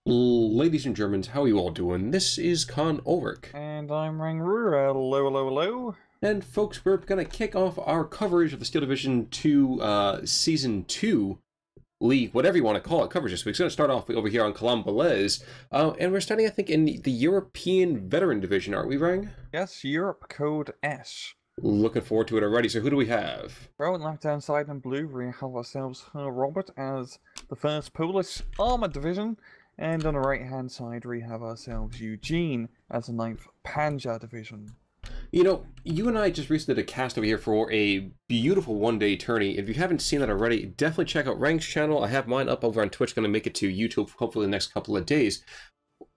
Ladies and Germans, how are you all doing? This is Con Ulrich. And I'm RangRoo. Hello, hello, hello. And folks, we're going to kick off our coverage of the Steel Division 2 Season 2 League, whatever you want to call it, coverage this week. It's going to start off over here on Colombelles. And we're starting, I think, in the European Veteran Division, aren't we, Rang? Yes, Europe Code S. Looking forward to it already. So who do we have? Well, on the left-hand side in blue, we have ourselves Herr Robert as the 1st Polish Armored Division. And on the right-hand side, we have ourselves YueJin as the 9th Panzer Division. You know, you and I just recently did a cast over here for a beautiful one-day tourney. If you haven't seen that already, definitely check out Rank's channel. I have mine up over on Twitch, going to make it to YouTube hopefully the next couple of days.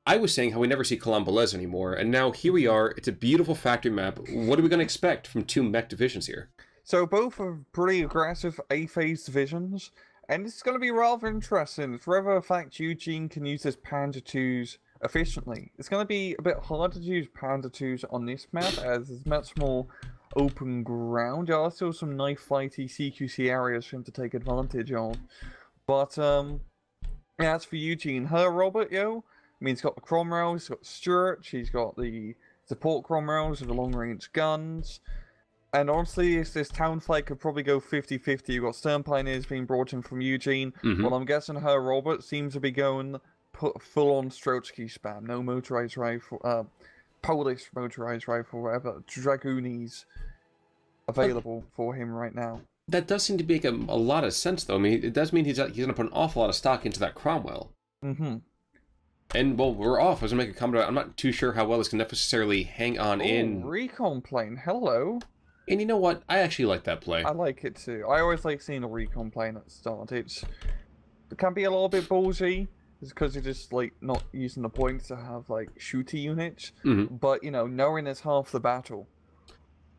I was saying how we never see Colombelles anymore, and now here we are. It's a beautiful factory map. What are we going to expect from two mech divisions here? So both are pretty aggressive A-phase divisions, and it's going to be rather interesting. It's whether the fact YueJin can use his Panzer IIs efficiently. It's going to be a bit harder to use Panzer IIs on this map, as there's much more open ground. There are still some knife fighty CQC areas for him to take advantage of. But, yeah, as for YueJin, Herr Robert, I mean, he's got the Cromwell, he's got Stuart, he's got the support Cromwells with the long-range guns. And honestly, this town fight could probably go 50-50. You've got Stern Pioneers being brought in from YueJin. Well, I'm guessing Herr Robert seems to be going full-on Strotsky spam. No motorized rifle, Polish motorized rifle, whatever, Dragoonies available for him right now. That does seem to make a lot of sense, though. I mean, it does mean he's going to put an awful lot of stock into that Cromwell. And, well, we're off. I was going to make a comment about I'm not too sure how well this can necessarily hang on in. Recon plane, hello. And you know what? I actually like that play. I like it too. I always like seeing a recon plane at the start. It can be a little bit ballsy. It's because you're just, like, not using the points to have, like, shooty units. But, you know, knowing is half the battle.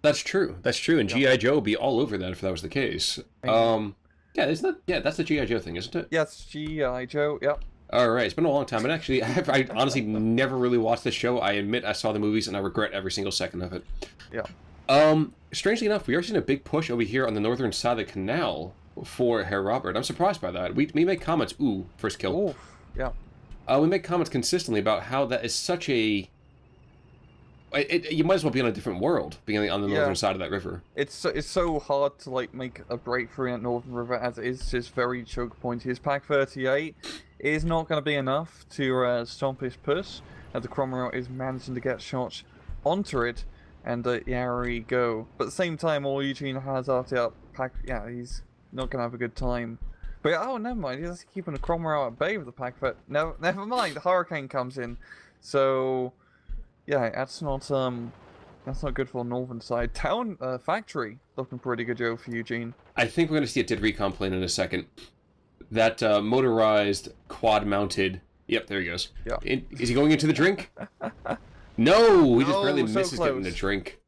That's true. That's true. And G.I. Joe would be all over that if that was the case. Yeah, isn't that? Yeah, that's the G.I. Joe thing, isn't it? Yes, G.I. Joe, yep. All right, it's been a long time. And actually, I honestly never really watched this show. I admit I saw the movies, and I regret every single second of it. Yeah. Strangely enough, we are seeing a big push over here on the northern side of the canal for Herr Robert. I'm surprised by that. We make comments. Ooh, first kill. Oof, yeah. We make comments consistently about how that is such a... you might as well be on a different world, being on the northern side of that river. It's so hard to, like, make a breakthrough in Northern River, as it is just very choke pointy. His Pack 38 is not going to be enough to stomp his puss, as the Cromwell is managing to get shots onto it, and there we go. But at the same time, all YueJin has after that Pack, he's not going to have a good time. But oh, never mind, he's keeping the Cromwell at bay with the Pack, but never mind, the Hurricane comes in. So, yeah, that's not good for the northern side. Town factory looking pretty good, Joe, for YueJin. I think we're going to see a dead recon plane in a second. That motorized, quad-mounted... Yep, there he goes. Yeah. Is he going into the drink? No! He just barely misses getting the drink.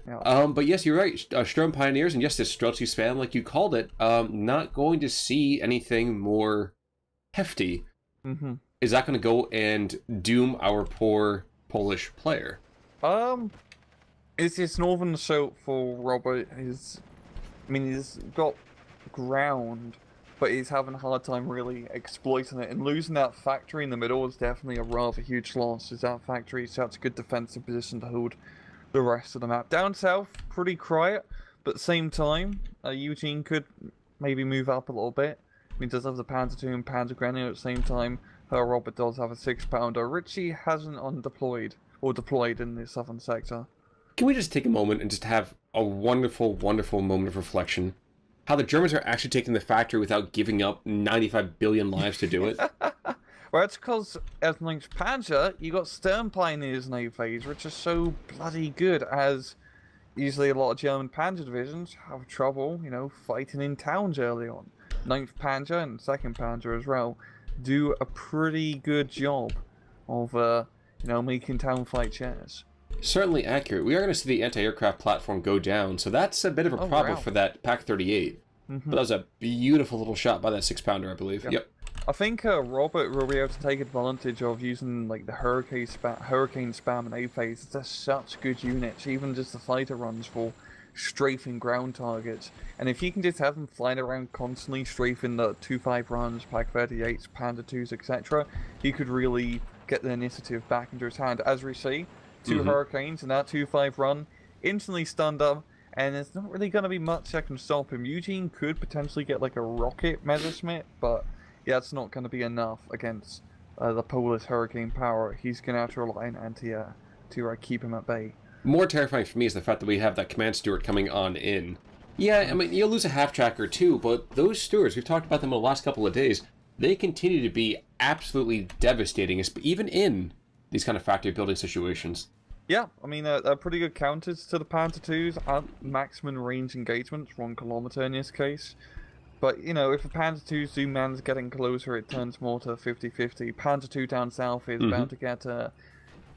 Yeah. But yes, you're right. Stern Pioneers, and yes, this Strotsky spam, like you called it, not going to see anything more hefty. Is that going to go and doom our poor Polish player? It's this northern assault for Robert. He's got ground, but he's having a hard time really exploiting it. And losing that factory in the middle is definitely a rather huge loss, as that factory is such a good defensive position to hold the rest of the map. Down south, pretty quiet, but at the same time, YueJin could maybe move up a little bit. I mean, he does have the Panzer II and Panzer Grenadier at the same time. Herr Robert does have a 6-pounder. Richie hasn't undeployed or deployed in the southern sector. Can we just take a moment and just have a wonderful, wonderful moment of reflection? How the Germans are actually taking the factory without giving up 95 billion lives to do it? Well, it's because, as 9th Panzer, you got Stern Pioneers in A-phase, which are so bloody good, as usually a lot of German Panzer divisions have trouble, fighting in towns early on. 9th Panzer and 2nd Panzer as well do a pretty good job of, making town fight shares. Certainly accurate. We are going to see the anti-aircraft platform go down, so that's a bit of a problem for that Pack 38. But that was a beautiful little shot by that 6-pounder, I believe. Yep. I think Robert will be able to take advantage of using, like, the Hurricane spam and A-phase. They're such good units. Even just the fighter runs for strafing ground targets. And if you can just have them flying around constantly, strafing the 2.5 runs, Pak 38s, Panda 2s, etc., he could really get the initiative back into his hand. As we see, two Hurricanes in that 2.5 run, instantly stunned up, and there's not really going to be much that can stop him. YueJin could potentially get like a rocket Messerschmitt, but yeah, it's not going to be enough against the Polish Hurricane power. He's going to have to rely on anti-air to keep him at bay. More terrifying for me is the fact that we have that command steward coming on in. Yeah, I mean, you'll lose a half-track or two, but those stewards, we've talked about them in the last couple of days, they continue to be absolutely devastating, even in these kind of factory building situations. Yeah, I mean, they're pretty good counters to the Panther 2s at maximum range engagements, 1 kilometer in this case. But, you know, if the Panther 2 zoom man's getting closer, it turns more to 50-50. Panther 2 down south is bound to get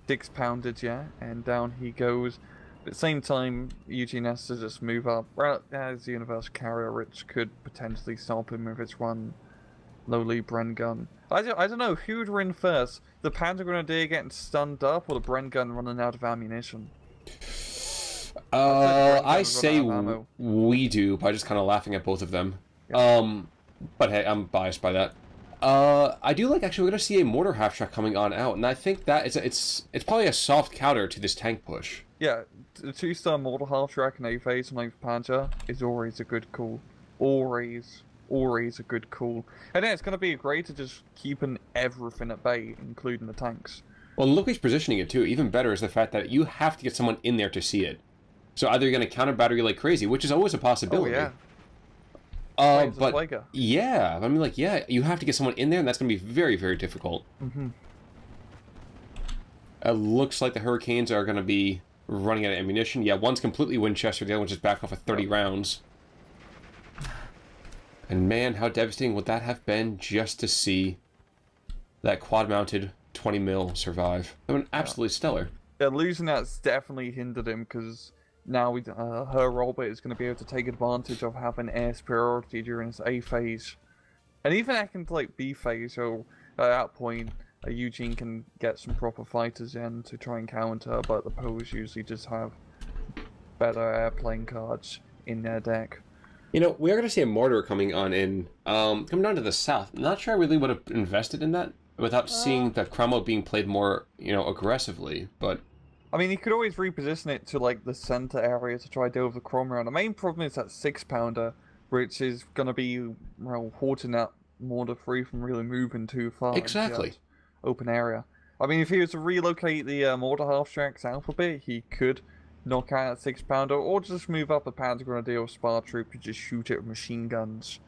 6 poundage, yeah, and down he goes. At the same time, YueJin has to just move up. Well, as the universal carrier, which could potentially stop him with its one lowly Bren gun. I don't know, who would win first? The Panzer Grenadier getting stunned up, or the Bren gun running out of ammunition? I say we do, by just kind of laughing at both of them. Yeah. But hey, I'm biased by that. I do like, actually, we're going to see a mortar half-track coming on out, and I think that it's probably a soft counter to this tank push. Yeah, the 2-star mortar half-track in A-phase on Panzer is always a good call. Always a good call. And then it's going to be great to just keeping everything at bay, including the tanks. Well, look who's positioning it, too. Even better is the fact that you have to get someone in there to see it. So either you're going to counter battery like crazy, which is always a possibility. Oh, yeah. But yeah, I mean, like, yeah, you have to get someone in there, and that's going to be very, very difficult. It looks like the Hurricanes are going to be running out of ammunition. Yeah, one's completely Winchester, the other one's just back off of 30 rounds. And man, how devastating would that have been just to see that quad-mounted 20 mil survive? That would have been absolutely stellar. Yeah, losing that's definitely hindered him, because now her robot is going to be able to take advantage of having air superiority during his A phase. And even back into like B phase, so at that point, YueJin can get some proper fighters in to try and counter, but the Poles usually just have better airplane cards in their deck. You know, we are going to see a mortar coming on in, coming down to the south. I'm not sure I really would have invested in that without seeing the Cromwell being played more, you know, aggressively, but... I mean, he could always reposition it to, like, the center area to try to deal with the Cromwell. The main problem is that 6-pounder, which is going to be, well, halting that mortar free from really moving too far. Exactly. Open area. I mean, if he was to relocate the mortar half-track south a bit, he could knock out that 6-pounder, or just move up a Panzer Grenadier or Spar Troop and just shoot it with machine guns.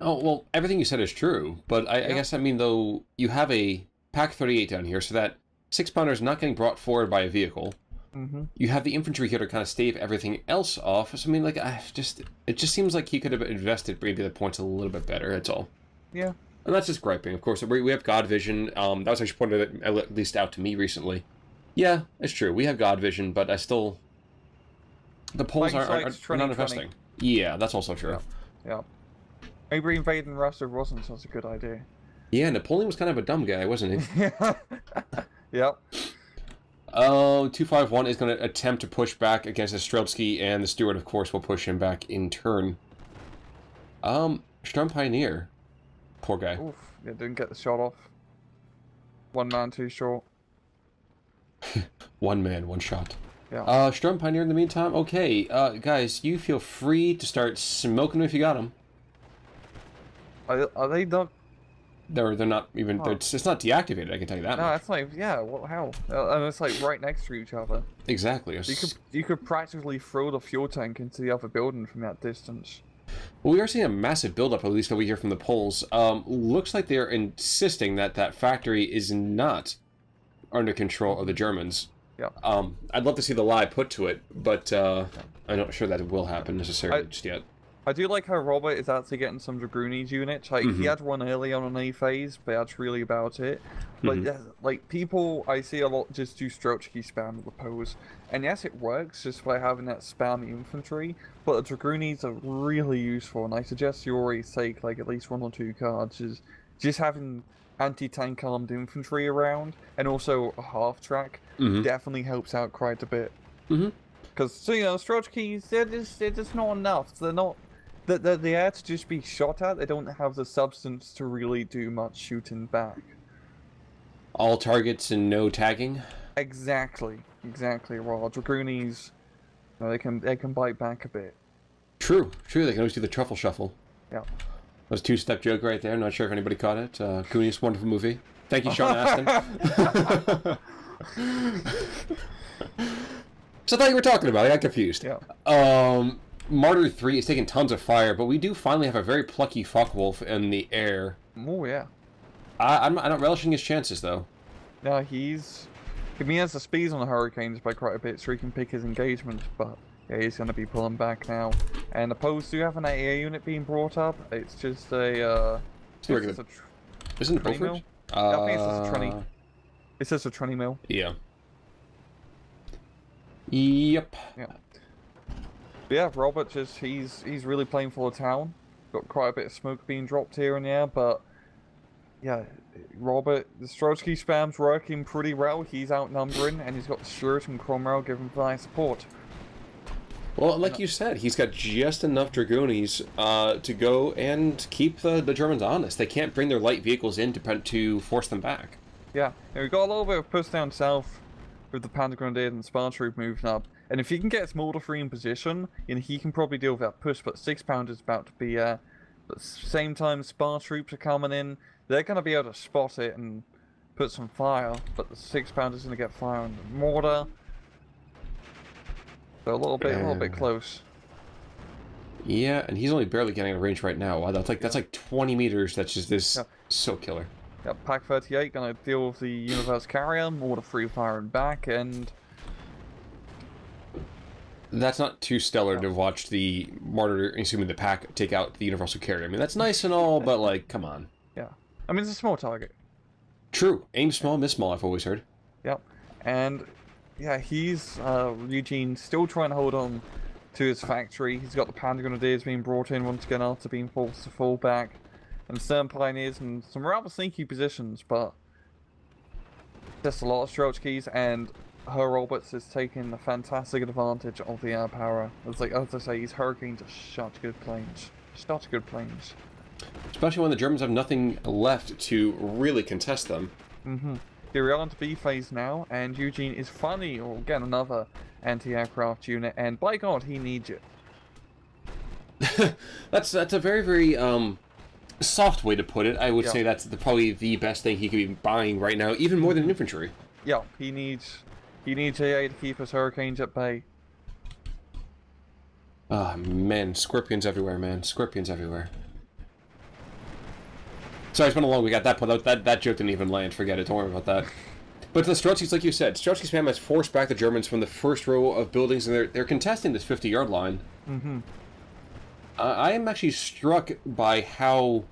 Oh, well, everything you said is true, but I guess, I mean, though, you have a Pak 38 down here, so that 6-pounder is not getting brought forward by a vehicle. You have the infantry here to kind of stave everything else off, so I mean, like, it just seems like he could have invested maybe the points a little bit better, that's all. Yeah. And that's just griping, of course. We have God Vision, that was actually pointed at least out to me recently. Yeah, it's true. We have God Vision, but I still... The Poles are not investing. Yeah, that's also true. Yeah. Maybe invading Russia wasn't such a good idea. Yeah, Napoleon was kind of a dumb guy, wasn't he? Yep. 251 is going to attempt to push back against the Streltsky, and the Steward, of course, will push him back in turn. Storm Pioneer. Poor guy. Oof. Yeah, didn't get the shot off. One man too short. One man, one shot. Yeah. Storm Pioneer in the meantime. Okay, guys, you feel free to start smoking them if you got them. Are they not? They're not even. Oh. It's not deactivated. I can tell you that. No, much. that's like what hell? And it's like right next to each other. Exactly. You could practically throw the fuel tank into the other building from that distance. Well, we are seeing a massive buildup, at least over here from the Poles. Looks like they're insisting that that factory is not under control of the Germans. Yeah. I'd love to see the lie put to it, but I'm not sure that it will happen necessarily just yet. I do like how Robert is actually getting some Dragoonies units. Like, he had one early on A phase, but that's really about it. But like, people I see a lot just do Streltsky spam with the pose. And yes, it works just by having that spam infantry, but the Dragoonies are really useful, and I suggest you always take like at least 1 or 2 cards. Is just having anti-tank armed infantry around, and also a half track definitely helps out quite a bit. Because, so, you know, Strelchkis, they're just not enough. They're not... They're there to just be shot at. They don't have the substance to really do much shooting back. All targets and no tagging? Exactly. Exactly, Raw. Dragoonis, you know, they can bite back a bit. True. True, they can always do the truffle shuffle. Yeah. That was a two-step joke right there. I'm not sure if anybody caught it. Goonies, wonderful movie. Thank you, Sean Astin. So I thought you were talking about it. I got confused. Yeah. Martyr 3 is taking tons of fire, but we do finally have a very plucky Focke-Wulf in the air. Oh, yeah. I'm not relishing his chances, though. No, he has the speeds on the Hurricanes by quite a bit, so he can pick his engagement, but yeah, he's going to be pulling back now. And opposed to having an AA unit being brought up, it's just a... Isn't it Beaufort? I think it's just a Trini. It's just a Trini mill. Yeah. Yep. Yeah. But yeah, Robert he's really playing for the town. Got quite a bit of smoke being dropped here and there, but yeah, Robert, the Strelchki spam's working pretty well. He's outnumbering, and he's got Stuart and Cromwell giving fire support. Well, like you said, he's got just enough Dragoonies to go and keep the Germans honest. They can't bring their light vehicles in to force them back. Yeah, and we've got a little bit of push down south with the Panzer Grenadier and Spar Troop moving up. And if he can get Smolder free in position, you know, he can probably deal with that push, but 6-pounder is about to be at the same time Spar Troops are coming in. They're going to be able to spot it and put some fire, but the 6-pounder's going to get fire on the mortar. So a little bit close. Yeah, and he's only barely getting a range right now. Wow, that's like 20 meters. That's just this so killer. Yep, Pack 38 going to deal with the Universe Carrier, mortar free firing back, and that's not too stellar to watch the Martyr, assuming the Pack, take out the Universal Carrier. I mean, that's nice and all, but like, come on. Yeah, I mean, it's a small target. True. Aim small, miss small, I've always heard. Yep, and yeah, he's, YueJin, still trying to hold on to his factory. He's got the Panzer Grenadiers being brought in once again after being forced to fall back. And some Pioneers in some rather sneaky positions, but just a lot of Strelchkis, and Herr Roberts is taking a fantastic advantage of the air power. As I say, these Hurricanes are such good planes. Such good planes. Especially when the Germans have nothing left to really contest them. Mm-hmm. We're on to B phase now, and YueJin is finally, or again, another anti-aircraft unit, and by God, he needs it. That's a very, very soft way to put it. I would say that's probably the best thing he could be buying right now, even more than infantry. Yeah, he needs AA to keep his Hurricanes at bay. Ah, man, scorpions everywhere, man. Scorpions everywhere. Sorry, it's been a long week at that point. That joke didn't even land. Forget it. Don't worry about that. But the Strelchkis, like you said, Strelchki spam has forced back the Germans from the first row of buildings, and they're contesting this 50-yard line. Mm-hmm. I am actually struck by how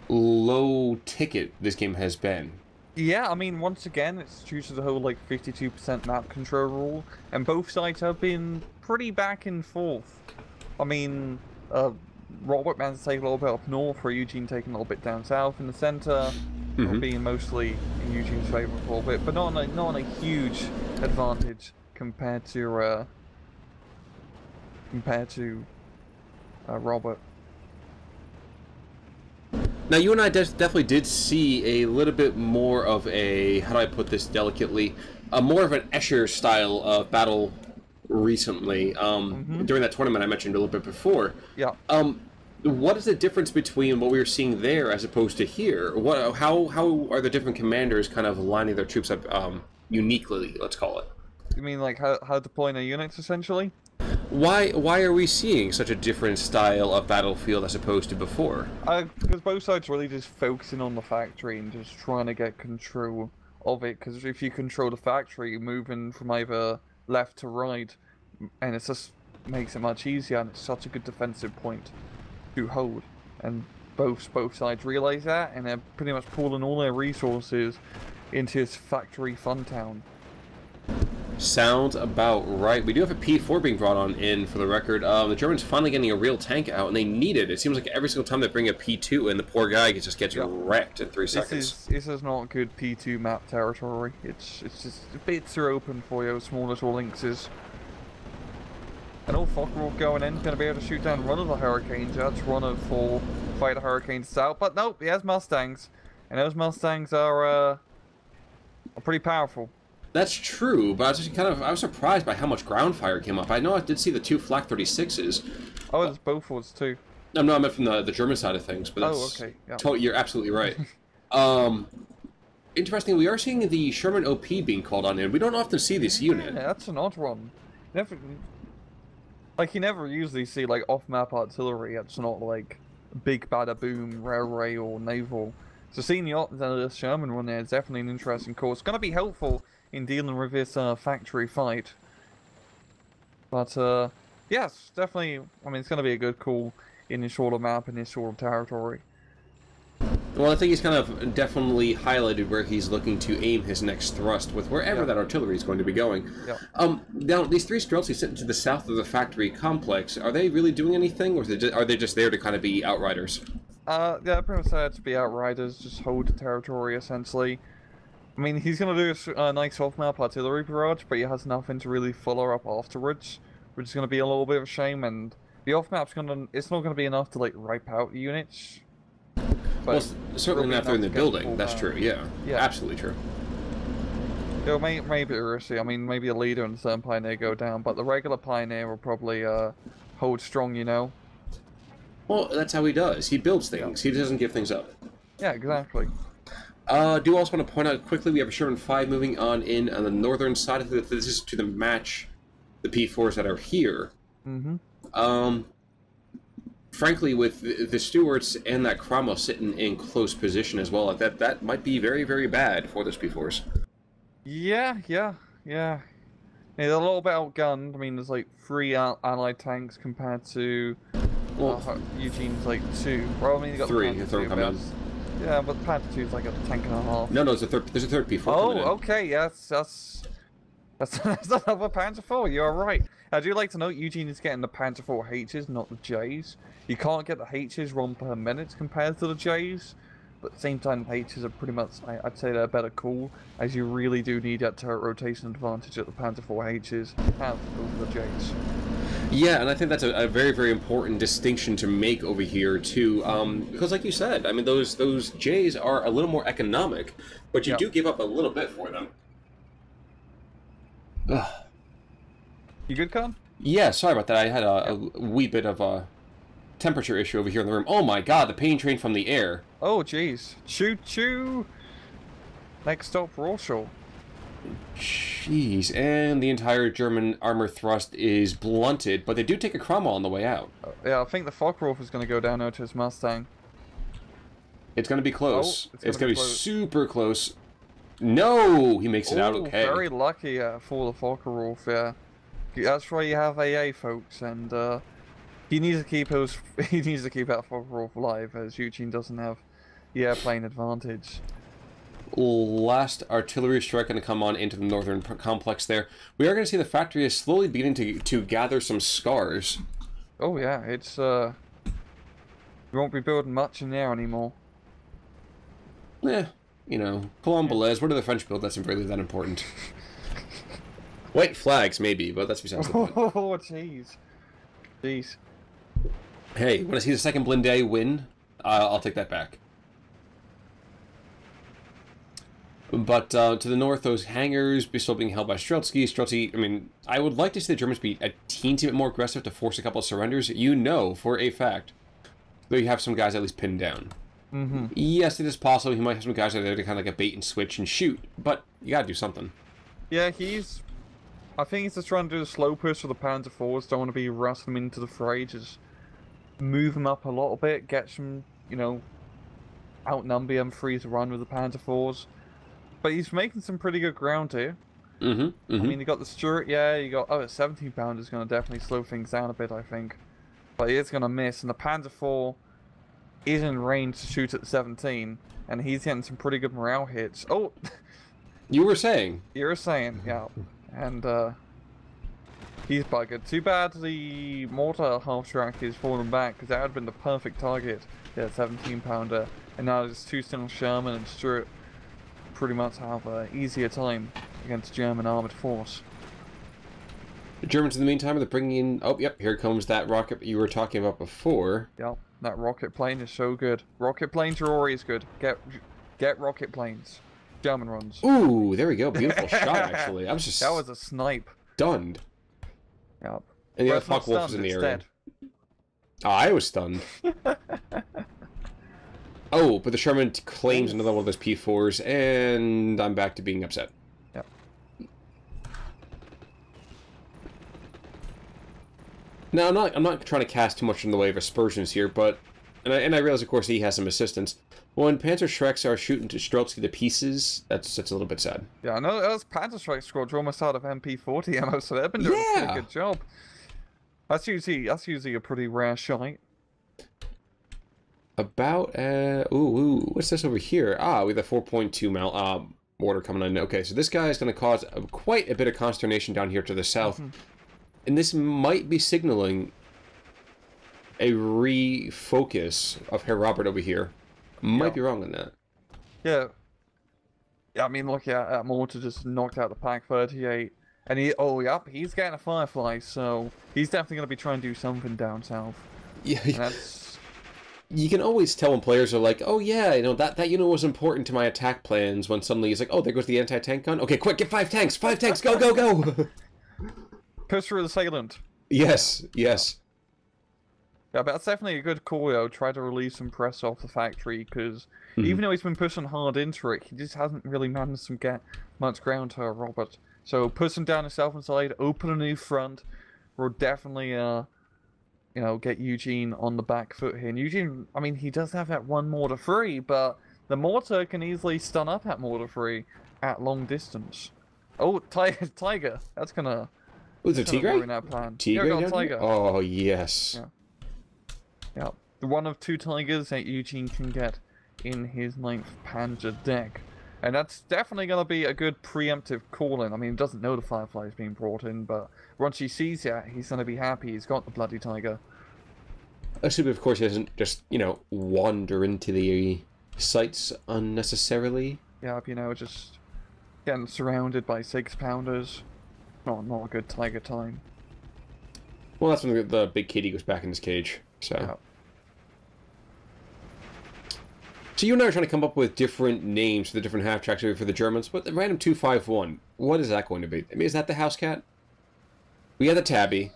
low ticket this game has been. Yeah, I mean, once again, it's due to the whole, like, 52% map control rule, and both sides have been pretty back and forth. I mean, Robert managed to take a little bit up north, for YueJin taking a little bit down south in the center, being mostly in YueJin's favor for a little bit, but not on a huge advantage compared to Robert. Now, you and I definitely did see a little bit more of a, how do I put this delicately, more of an Escher style of battle recently, during that tournament I mentioned a little bit before. Yeah. What is the difference between what we were seeing there as opposed to here? How are the different commanders kind of lining their troops up uniquely, let's call it? You mean like how deploying their units, essentially? Why are we seeing such a different style of battlefield as opposed to before? Because both sides really just focusing on the factory and just trying to get control of it. Because if you control the factory, you're moving from either left to right, and it just makes it much easier, and it's such a good defensive point to hold. And both sides realize that, and they're pretty much pulling all their resources into this factory fun town. Sounds about right. We do have a P4 being brought on in, for the record. The Germans finally getting a real tank out, and they need it. It seems like every single time they bring a P2 in, the poor guy just gets wrecked in 3 seconds. This is not good P2 map territory. It's just the bits are open for you, small little lynxes. And all Focke-Wulf going in, going to be able to shoot down one of the Hurricanes. That's one of 4 fighter Hurricanes out, but nope, he has Mustangs, and those Mustangs are pretty powerful. That's true, but I was just I was surprised by how much ground fire came up. I know I did see the 2 Flak 36s. Oh, there's Beauforts too. No, I meant from the German side of things, but that's... Oh, okay. Yeah. You're absolutely right. Interesting, we are seeing the Sherman OP being called on in. We don't often see this unit. Yeah, that's an odd one. Never... Like, you never usually see, like, off-map artillery. It's not, like, big bada boom, railway, or naval. So seeing the Sherman one there is definitely an interesting call. It's going to be helpful in dealing with this factory fight. But, yes, definitely, I mean, it's going to be a good call in this sort of map, in this sort of territory. Well, I think he's kind of definitely highlighted where he's looking to aim his next thrust with wherever that artillery is going to be going. Now, these 3 Streltsy sitting to the south of the factory complex, are they really doing anything, or are they just there to kind of be outriders? Yeah, pretty much there to be outriders, just hold the territory, essentially. I mean, he's going to do a nice off-map artillery barrage, but he has nothing to really follow up afterwards, which is going to be a little bit of a shame, and the off-map's it's not going to be enough to, like, wipe out units. Well, certainly not they're in the building, that's true, yeah. Absolutely true. Yeah, maybe Ursi, I mean, maybe a leader and certain Pioneer go down, but the regular Pioneer will probably hold strong, you know? Well, that's how he does. He builds things, he doesn't give things up. Yeah, exactly. Do also want to point out quickly, we have a Sherman 5 moving on in on the northern side of this is to the match the P4s that are here. Frankly, with the Stuarts and that Cromwell sitting in close position as well, that might be very, very bad for those P4s. Yeah. They're a little bit outgunned. I mean, there's like 3 allied tanks compared to YueJin's like 2. Well, I mean, you got 3. The Panther 2, yeah, but the Panther 2 is like a tank and a half. No, there's a third P4. Oh, okay, yes, that's another Panzer 4. You're right. I do like to note YueJin is getting the Panzer 4 H's, not the J's. You can't get the H's run per minute compared to the J's, but at the same time, the H's are pretty much, I'd say they're better call, as you really do need that turret rotation advantage that the Panzer 4 H's have over the J's. Yeah, and I think that's a very, very important distinction to make over here, too, because like you said, I mean, those J's are a little more economic, but you do give up a little bit for them. Ugh. You good, Con? Yeah, sorry about that. I had a wee bit of a temperature issue over here in the room. Oh my god, the pain train from the air. Oh, jeez. Choo-choo! Next stop, Rorschach. Jeez, and the entire German armor thrust is blunted, but they do take a Cromwell on the way out. Yeah, I think the Focke-Wulf is going to go down there to his Mustang. It's going to be close. It's going to be super close. No! He makes it out okay. Very lucky for the Focke-Wulf, yeah. That's why you have AA, folks, and he needs to keep that Focke-Wulf alive, as YueJin doesn't have the airplane advantage. Last artillery strike going to come on into the northern complex there. We are going to see the factory is slowly beginning to gather some scars. Oh yeah, it's we won't be building much in there anymore. Yeah, you know, Colombelles, what do the French build that's really that important? White flags, maybe, but that's besides the point. Oh, jeez. Jeez. Hey, want to see the second Blindé win? I'll take that back. But to the north, those hangars be still being held by Streltsy. Streltsy, I mean, I would like to see the Germans be a teensy bit more aggressive to force a couple of surrenders. You know, for a fact, though you have some guys at least pinned down. Yes, it is possible he might have some guys out there to kind of like a bait and switch and shoot, but you gotta do something. Yeah, I think he's just trying to do the slow push for the Panzer IVs. Don't want to be rushing them into the fray. Just move them up a little bit, get some, you know, outnumber them, free to run with the Panzer IVs. But he's making some pretty good ground here. I mean, you got the Stuart, yeah, you got... Oh, a 17-pounder is going to definitely slow things down a bit, I think. But he is going to miss, and the Panzer IV is in range to shoot at the 17, and he's getting some pretty good morale hits. Oh! You were saying? You were saying, yeah. and he's buggered. Too bad the mortar half-track is falling back, because that would have been the perfect target. Yeah, 17-pounder. And now there's two still Sherman and Stuart pretty much have an easier time against German armored force. The Germans, in the meantime, are bringing in... Oh, yep, here comes that rocket that you were talking about before. Yep, that rocket plane is so good. Rocket planes are always good. Get rocket planes. German runs. Ooh, there we go. Beautiful shot, actually. I was just... That was a snipe. Stunned. Yep. And the other Focke-Wulf was in the area. Dead. Oh, I was stunned. Oh, but the Sherman claims another one of those P4s, and I'm back to being upset. Yep. Now, I'm not trying to cast too much in the way of aspersions here, but... And I realize, of course, he has some assistance. When Panzer Shreks are shooting to Streltsky to pieces, that's a little bit sad. Yeah, I know those Panzer Strike squads are almost out of MP40 ammo, so they've been doing a pretty good job. That's usually a pretty rare shot. About, ooh, what's this over here? Ah, we have the 4.2 mil, mortar coming in. Okay, so this guy is going to cause quite a bit of consternation down here to the south. And this might be signaling a refocus of Herr Robert over here. Might be wrong on that. Yeah. Yeah, I mean, look at mortar just knocked out the Pak 38. And he's getting a Firefly, so he's definitely going to be trying to do something down south. Yeah, and that's... You can always tell when players are like, oh yeah, you know, that unit was important to my attack plans, when suddenly it's like, oh, there goes the anti-tank gun. Okay, quick, get 5 tanks! 5 tanks! Go, go, go! Push through the assailant. Yes, yes. Yeah, but that's definitely a good call, though. Try to release some press off the factory, because even though he's been pushing hard into it, he just hasn't really managed to get much ground to Robert. So push him down himself inside, open a new front. We'll definitely, you know, get YueJin on the back foot here. And YueJin, I mean, he does have that one mortar free, but the mortar can easily stun up that mortar free at long distance. Oh, Tiger. That's gonna... Was it Tigray? Tigray? Tiger. Oh, yes. Yeah. Yeah. The one of 2 Tigers that YueJin can get in his 9th Panzer deck. And that's definitely going to be a good preemptive call-in. I mean, he doesn't know the Firefly is being brought in, but once he sees that, he's going to be happy he's got the bloody Tiger. Assuming, of course, he doesn't just, you know, wander into the sites unnecessarily. Yeah, you know, just getting surrounded by 6-pounders. Not a good Tiger time. Well, that's when the big kitty goes back in his cage, so... Yeah. So you and I are trying to come up with different names for the different half-tracks for the Germans, but the random 251, what is that going to be? I mean, is that the house cat? We had the tabby.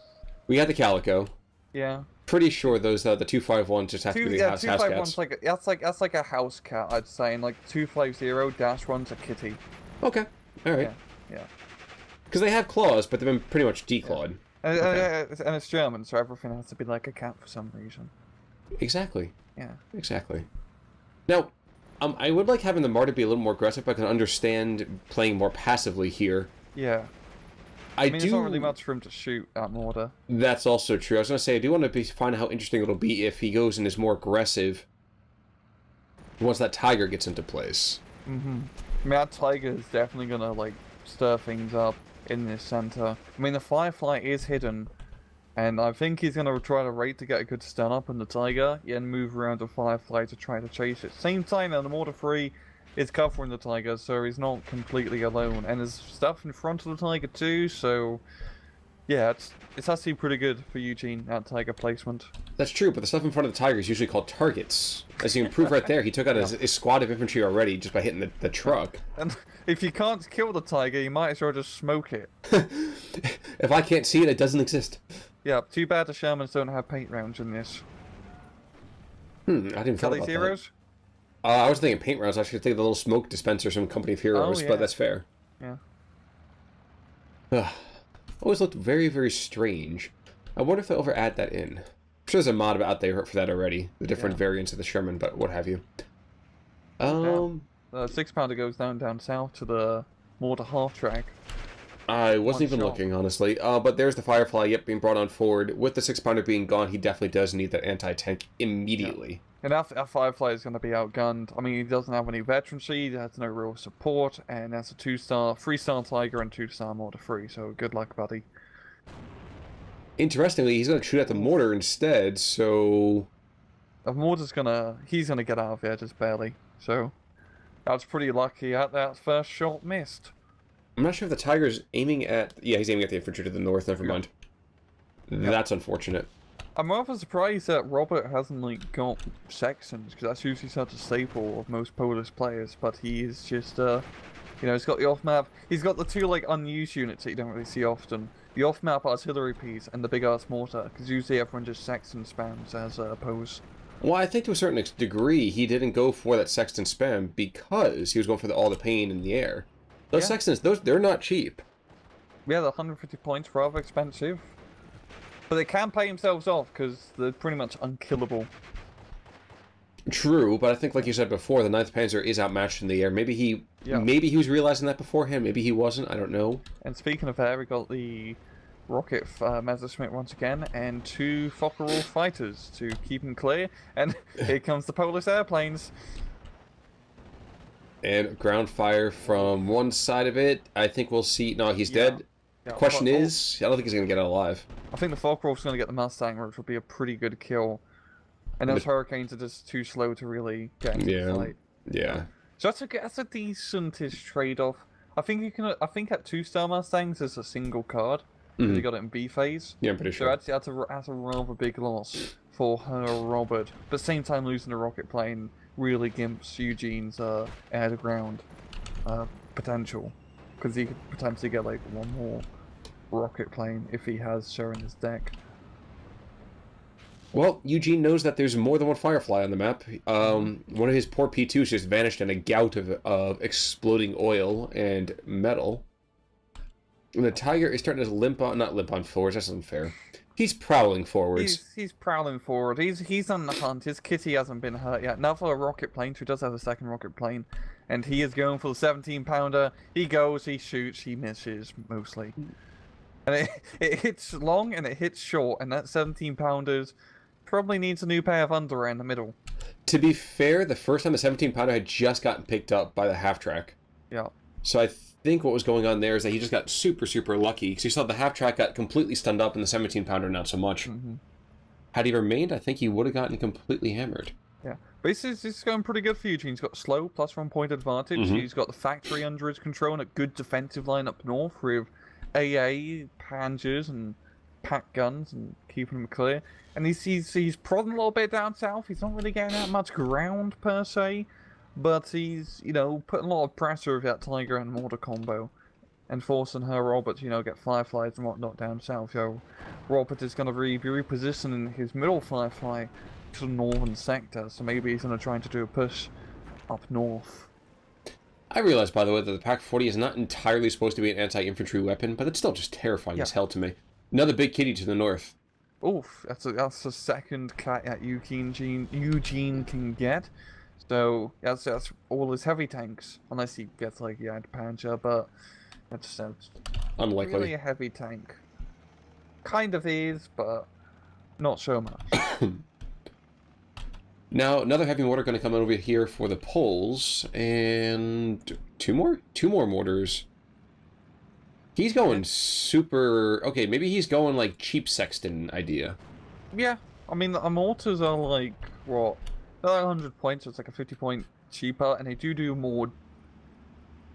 We had the calico. Yeah. Pretty sure those the 251 just have to be the house cats. 251's that's like a house cat, I'd say, and like 250-1's a kitty. Okay. Alright. Yeah. Because they have claws, but they've been pretty much declawed. Yeah. And it's German, so everything has to be like a cat for some reason. Exactly. Yeah. Exactly. Now, I would like having the martyr be a little more aggressive, but I can understand playing more passively here. Yeah. I mean, there's not really much for him to shoot at mortar. That's also true. I was going to say, I do want to find out how interesting it'll be if he goes and is more aggressive once that Tiger gets into place. I mean, that Tiger is definitely going to, like, stir things up in this center. I mean, the Firefly is hidden, and I think he's going to try to wait to get a good stun up on the Tiger, and move around the Firefly to try to chase it. Same time, and the Mortar 3 is covering the Tiger, so he's not completely alone. And there's stuff in front of the Tiger too, so... yeah, it's actually pretty good for YueJin, that Tiger placement. That's true, but the stuff in front of the Tiger is usually called targets. As you can prove right there, he took out his squad of infantry already just by hitting the truck. And if you can't kill the Tiger, you might as well just smoke it. If I can't see it, it doesn't exist. Yeah, too bad the Shermans don't have paint rounds in this. I didn't think about Heroes? That. I was thinking paint rounds. I should think the little smoke dispensers from Company of Heroes, but that's fair. Yeah. Always looked very, very strange. I wonder if they'll ever add that in. I'm sure there's a mod out there for that already. The different variants of the Sherman, but what have you. The 6-pounder goes down south to the Mortar half track. I wasn't One even shot. looking, honestly. But there's the Firefly, yep, being brought on forward. With the 6-pounder being gone, he definitely does need that anti-tank immediately. And our Firefly is going to be outgunned. I mean, he doesn't have any veterancy, he has no real support, and that's a 2-star, 3-star Tiger and 2-star Mortar free, so good luck, buddy. Interestingly, he's going to shoot at the mortar instead, so... Mortar's he's gonna get out of there just barely, so that's pretty lucky that first shot missed. I'm not sure if the Tiger's aiming at... Yeah, he's aiming at the infantry to the north, never mind. That's unfortunate. I'm rather surprised that Robert hasn't, like, got Sextons, because that's usually such a staple of most Polish players, but he's just, you know, he's got the off-map, he's got the 2, like, unused units that you don't really see often. The off-map artillery piece and the big-ass mortar, because usually everyone just Sexton spams as opposed. Well, I think to a certain degree, he didn't go for that Sexton spam because he was going for all the pain in the air. Those Sextons, they're not cheap. Yeah, they're 150 points, rather expensive. But they can pay themselves off because they're pretty much unkillable. True, but I think, like you said before, the 9th Panzer is outmatched in the air. Maybe he was realizing that beforehand. Maybe he wasn't. I don't know. And speaking of air, we got the rocket Messerschmitt once again, and 2 Focke-Wulf fighters to keep him clear. And here comes the Polish airplanes. And ground fire from one side of it. I think we'll see... No, he's dead. The question is, I don't think he's going to get out alive. I think the Focke-Wulf's going to get the Mustang, which will be a pretty good kill. And those Hurricanes are just too slow to really get into the fight. Yeah. So that's a decentish trade-off. I think you can. I think at 2-star Mustangs there's a single card. You got it in B phase. Yeah, I'm pretty sure. So that's a rather big loss for Herr Robert. But at the same time, losing the rocket plane really gimps YueJin's air-to-ground potential, because he could potentially get like 1 more rocket plane if he has Sher in his deck. Well, YueJin knows that there's more than one Firefly on the map. One of his poor P2s just vanished in a gout of exploding oil and metal. And the Tiger is starting to not limp on forwards, that's unfair. He's prowling forwards. He's prowling forward. He's on the hunt. His kitty hasn't been hurt yet. Now for a rocket plane, who does have a 2nd rocket plane. And he is going for the 17-pounder. He goes, he shoots, he misses, mostly. And it hits long and it hits short, and that 17-pounders probably needs a new pair of underwear in the middle. To be fair, the first time the 17-pounder had just gotten picked up by the half-track. Yeah. So I think what was going on there is that he just got super, super lucky, because you saw the half-track got completely stunned up and the 17-pounder not so much. Had he remained, I think he would have gotten completely hammered. Yeah. But this is going pretty good for Eugene. He's got slow, +1 point advantage. He's got the factory under his control and a good defensive line up north with AA, Panzers, and pack guns and keeping him clear. And he's prodding a little bit down south. He's not really getting that much ground per se, but he's, you know, putting a lot of pressure with that Tiger and Mortar combo, and forcing Herr Robert to, you know, get Fireflies and whatnot down south. So Robert is going to be repositioning his middle Firefly to the northern sector. So maybe he's going to try to do a push up north. I realize, by the way, that the Pak-40 is not entirely supposed to be an anti-infantry weapon, but it's still just terrifying as hell to me. Another big kitty to the north. Oof, that's a second cat that YueJin can get. So that's all his heavy tanks, unless he gets like Panzer, but that's unlikely. Really a heavy tank. Kind of is, but not so much. Now another heavy mortar going to come over here for the Poles, and two more mortars. He's going super... Okay, maybe he's going, like, cheap Sexton idea. Yeah. I mean, the mortars are, like, what? They're like 100 points, so it's like a 50-point cheaper, and they do more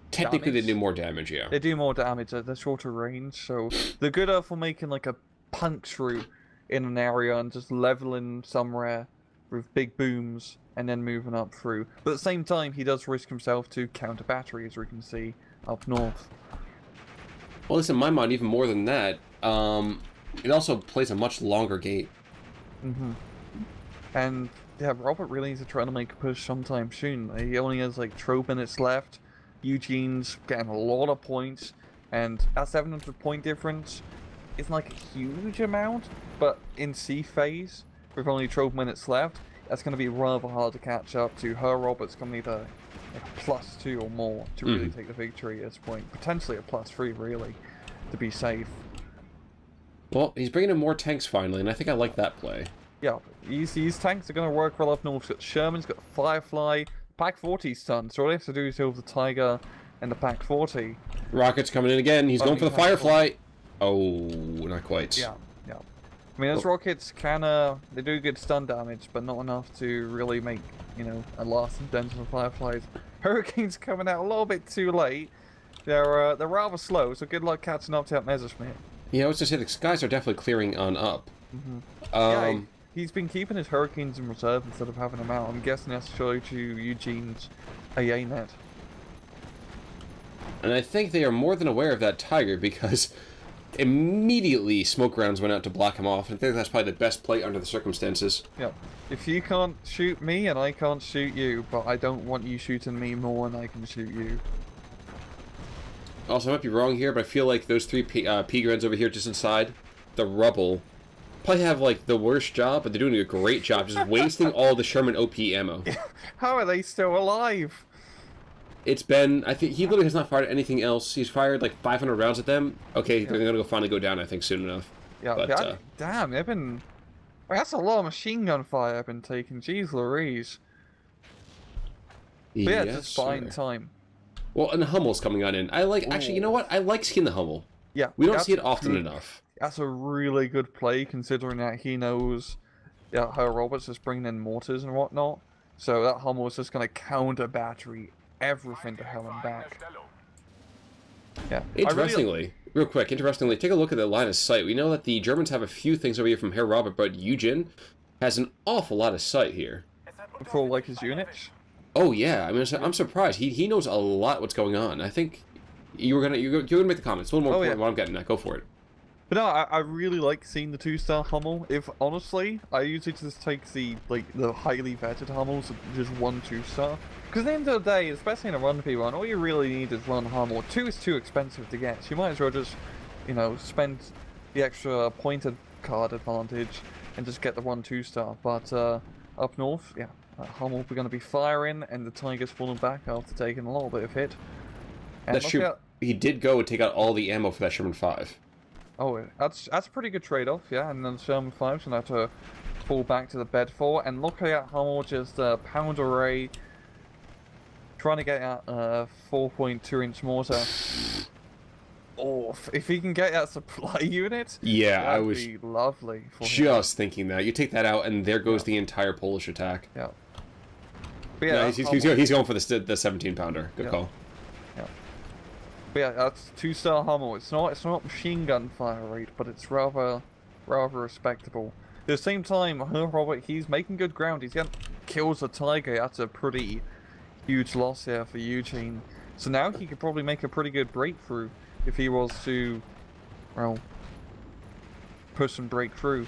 Technically, damage. they do more damage, yeah. They do more damage. They're shorter range, so they're good for making, like, a punch-through in an area and just leveling somewhere with big booms and then moving up through. But at the same time, he does risk himself to counter battery, as we can see up north. Well, at least in my mind, even more than that, it also plays a much longer game. And, yeah, Robert really needs to try to make a push sometime soon. He only has, like, 12 minutes left. YueJin's getting a lot of points, and that 700 point difference isn't, like, a huge amount, but in C phase, with only 12 minutes left, that's going to be rather hard to catch up to. Herr Robert's going to need a +2 or more to really take the victory at this point. Potentially a +3, really. to be safe. Well, he's bringing in more tanks finally, and I think I like that play. Yeah, these tanks are going to work well up north. He's got Sherman's got Firefly, Pack 40's done, so all he has to do is deal with the Tiger and the Pack 40. Rockets coming in again. He's going for the Firefly. Oh, not quite. Yeah. I mean, those rockets can, they do good stun damage, but not enough to really make, you know, a lasting dent on the Fireflies. Hurricane's coming out a little bit too late. They're rather slow, so good luck catching up to that Messerschmitt. Yeah, I was just saying, the guys are definitely clearing on up. Yeah, he's been keeping his Hurricanes in reserve instead of having them out. I'm guessing that's to show to YueJin's AA net. And I think they are more than aware of that Tiger, because immediately smoke rounds went out to block him off. I think that's probably the best play under the circumstances. Yeah. If you can't shoot me and I can't shoot you, but I don't want you shooting me more than I can shoot you. Also, I might be wrong here, but I feel like those three P-Grens over here just inside the rubble probably have, like, the worst job, but they're doing a great job just wasting all the Sherman OP ammo. How are they still alive? It's been, I think, he literally has not fired anything else. He's fired, like, 500 rounds at them. Okay, they're going to finally go down, I think, soon enough. Yeah, but, damn, they've been... That's a lot of machine gun fire I've been taking. Jeez Louise. But yeah, yes, just buying time. Well, and the Hummel's coming on in. I like, actually, you know what? I like seeing the Hummel. Yeah. We don't see it often enough. That's a really good play, considering that he knows Herr Roberts is bringing in mortars and whatnot. So that Hummel is just going to counter battery everything to hell and back. Yeah. Interestingly, real quick, take a look at the line of sight. We know that the Germans have a few things over here from Herr Robert, but YueJin has an awful lot of sight here. For, like, his units? Oh yeah, I mean, I'm surprised. He knows a lot what's going on. I think you're gonna make the comments. A little more important what I'm getting at. Go for it. But no, I really like seeing the 2-star Hummel. If honestly, I usually just take the highly vetted Hummels, just 1 2-star. Because at the end of the day, especially in a 1v1, all you really need is 1 Hummel. 2 is too expensive to get. So you might as well just, you know, spend the extra pointed card advantage and just get the 1 2-star. But up north, yeah. Hummel we're going to be firing, and the Tiger's falling back after taking a little bit of hit. And that's true. He did go and take out all the ammo for that Sherman 5. Oh, that's a pretty good trade-off, yeah. And then the Sherman 5's going to have to fall back to the bed 4. And look at Hummel just pound array, trying to get out 4.2-inch mortar. Oh, if he can get that supply unit, yeah, that'd be lovely for him. Thinking that. You take that out, and there goes the entire Polish attack. Yeah. But yeah, he's going for the 17-pounder. Good call. Yeah. But yeah, that's 2-star Hummel. It's not machine gun fire rate, but it's rather respectable. At the same time, Robert, he's making good ground. He's getting kills the Tiger. That's a pretty huge loss here for YueJin. So now he could probably make a pretty good breakthrough if he was to, well, push and break through.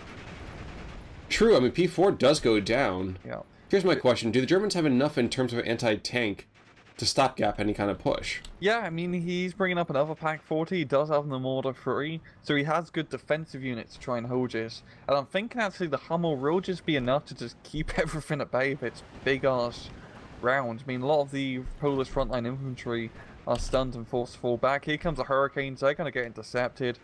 True. I mean, P4 does go down. Yeah. Here's my question. Do the Germans have enough in terms of anti-tank to stopgap any kind of push? Yeah, I mean, he's bringing up another Pack 40. He does have the Mortar 3, so he has good defensive units to try and hold this. And I'm thinking actually the Hummel will just be enough to just keep everything at bay if it's big-ass rounds. I mean, a lot of the Polish frontline infantry are stunned and forced to fall back. Here comes the Hurricanes. They're going to get intercepted.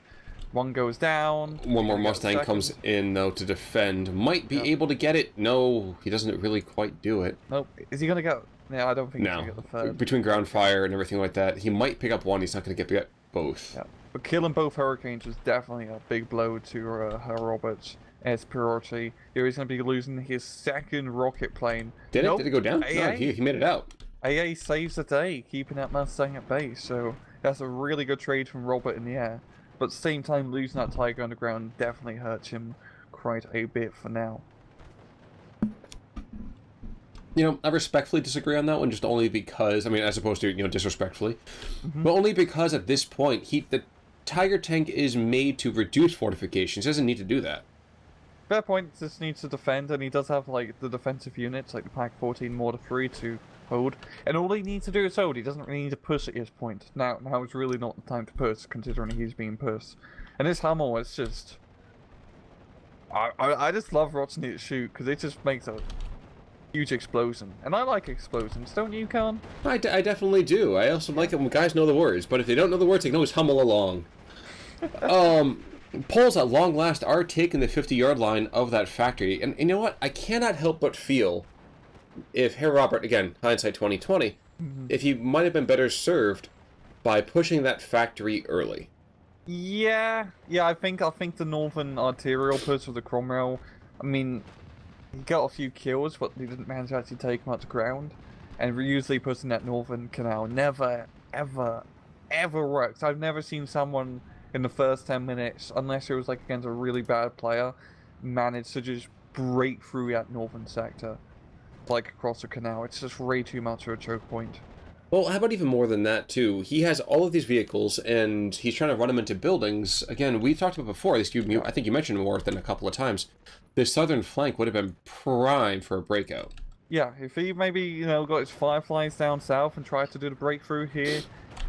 One goes down. One more Mustang comes in, though, to defend. Might be able to get it. No, he doesn't really quite do it. Nope. Is he going to get... Yeah, I don't think he's going to get the third. Between ground fire and everything like that, he might pick up one. He's not going to get both. Yeah. But killing both Hurricanes was definitely a big blow to Herr Roberts' priority. Here he's going to be losing his second rocket plane. Did it? Did it go down? AA? No, he made it out. AA saves the day, keeping that Mustang at base. So that's a really good trade from Robert in the air. But at the same time, losing that Tiger on the ground definitely hurts him quite a bit for now. You know, I respectfully disagree on that one, just only because, I mean, as opposed to, you know, disrespectfully, but only because at this point, the Tiger tank is made to reduce fortifications. He doesn't need to do that. Fair point, just needs to defend, and he does have, like, the defensive units, like the Pack 14 Mortar 3 to hold. And all he needs to do is hold. He doesn't really need to push at this point. Now is really not the time to push, considering he's being pushed. And this Hummel, it's just... I just love watching it shoot, because it just makes a huge explosion. And I like explosions, don't you, Khan? I definitely do. I also like it when guys know the words, but if they don't know the words, they can always hummel along. Poles at long last are taking the 50-yard line of that factory, and you know what? I cannot help but feel if Herr Robert, again, hindsight 2020, if he might have been better served by pushing that factory early. Yeah, I think the Northern Arterial push with the Cromwell, I mean, he got a few kills, but he didn't manage to actually take much ground. And usually pushing that Northern Canal never, ever, ever works. I've never seen someone in the first 10 minutes, unless it was like against a really bad player, manage to just break through that Northern sector, like across the canal. It's just way too much of a choke point. Well, how about even more than that, too? He has all of these vehicles, and he's trying to run them into buildings. Again, we've talked about before, at least I think you mentioned more than a couple of times. The southern flank would have been prime for a breakout. Yeah, if he maybe, you know, got his Fireflies down south and tried to do the breakthrough here,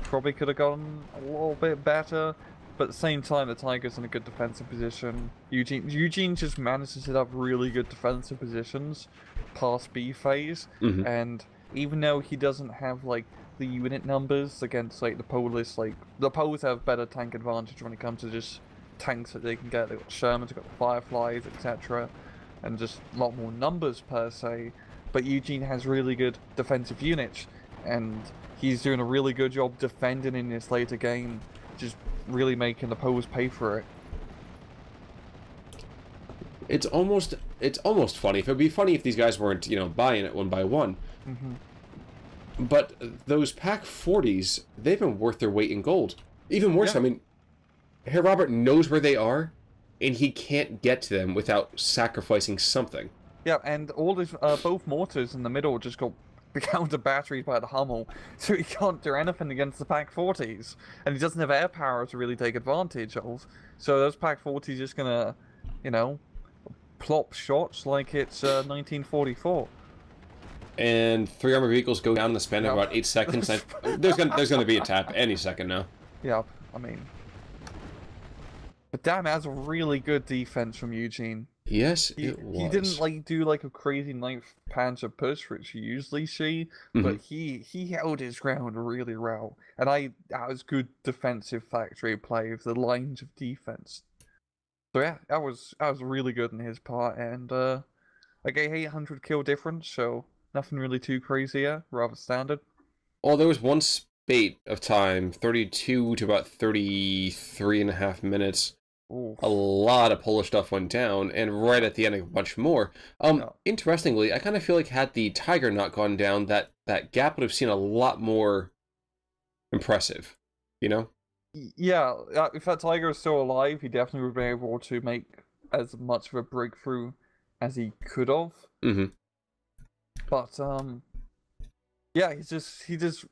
probably could have gone a little bit better. But at the same time, the Tiger's in a good defensive position. YueJin just managed to set up really good defensive positions past B phase, and even though he doesn't have like the unit numbers against like the Polish, like the Poles have better tank advantage when it comes to just tanks that they can get. They've got Shermans, they've got the Fireflies, etc., and just a lot more numbers per se. But YueJin has really good defensive units, and he's doing a really good job defending in this later game, just really making the Poles pay for it. It's almost funny. It'd be funny if these guys weren't, you know, buying it one by one. But those Pack 40s, they've been worth their weight in gold. Even worse, I mean, Herr Robert knows where they are, and he can't get to them without sacrificing something. Yeah, and all these both mortars in the middle just got counter batteries by the Hummel, so he can't do anything against the Pack 40s, and he doesn't have air power to really take advantage of. So those Pack 40s just gonna, you know, plop shots like it's 1944. And 3 armored vehicles go down in the span of about 8 seconds. There's gonna be a tap any second now. Yeah, I mean, but damn, that's a really good defense from YueJin. Yes, it was. He didn't like do like a crazy 9th Panzer push, which you usually see, but he held his ground really well, and that was good defensive factory play of the lines of defense. So yeah, that was really good on his part, and like a 800 kill difference, so nothing really too crazy here, rather standard. Well, there was one spate of time, 32 to about 33.5 minutes. Ooh. A lot of Polish stuff went down, and right at the end, a bunch more. Interestingly, I kind of feel like had the Tiger not gone down, that gap would have seen a lot more impressive, you know? Yeah, if that Tiger is still alive, he definitely would be able to make as much of a breakthrough as he could have. But yeah, he just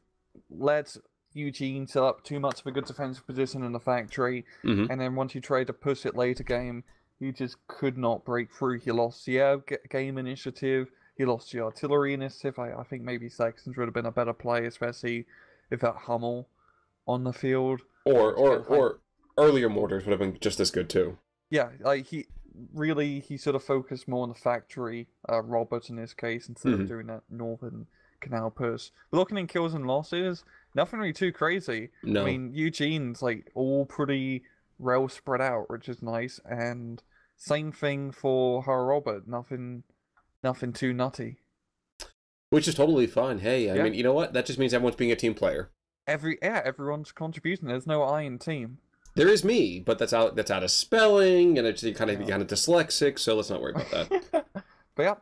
let YueJin set up too much of a good defensive position in the factory, and then once he tried to push it later game, he just could not break through. He lost the air game initiative, he lost the artillery initiative. I think maybe Saxons would have been a better play, especially if that Hummel on the field. Or earlier mortars would have been just as good too. Yeah, like he sort of focused more on the factory, Robert in this case, instead of doing that Northern Canal push. But looking in kills and losses, nothing really too crazy. No. I mean, YueJin's like all pretty well spread out, which is nice, and same thing for Herr Robert. Nothing too nutty. Which is totally fine. Hey, I mean, you know what? That just means everyone's being a team player. Everyone's contributing. There's no I in team. There is me, but that's out of spelling, and it's kind of dyslexic, so let's not worry about that. But yeah.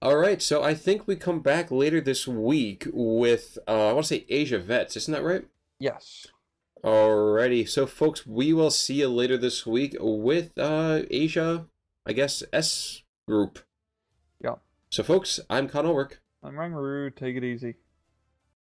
All right, so I think we come back later this week with, I want to say Asia Vets, isn't that right? Yes. Alrighty, so folks, we will see you later this week with Asia, I guess, S group. Yeah. So folks, I'm Colombelles. I'm RangRoo. Take it easy.